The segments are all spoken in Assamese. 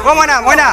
ও ময়না ময়না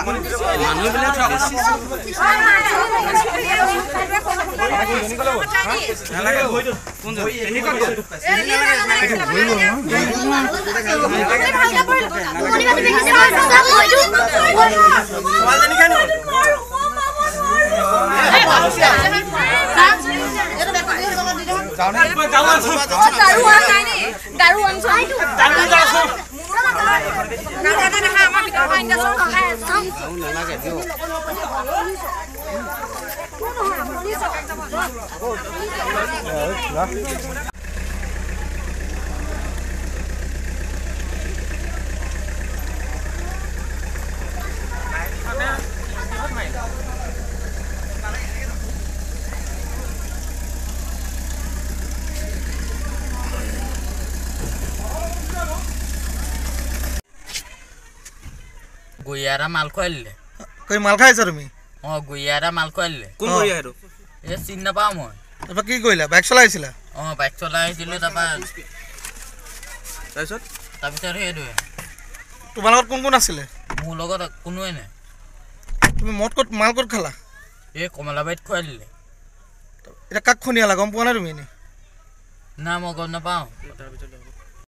গুইয়াৰা মাল খুৱাইলে কই মাল খাইছ তুমি গুইয়াৰা মাল খুৱাইলে কোন গুইয়া হেটো এ চিন নাপাওঁ মই তাৰপা কি কৰিলা বাইক চলাইছিলা বাইক চলাই আহিছিলো তাৰপিছত সেইটোৱে তোমাৰ লগত কোন কোন আছিলে মোৰ লগত কোনোৱে নাই তুমি মাল ক'ত খালা এই কমলাবাৰীত খুৱাই দিলে এতিয়া কাক খুন্দিয়ালা গম পোৱা নাই তুমি এনে না মই গম নাপাওঁ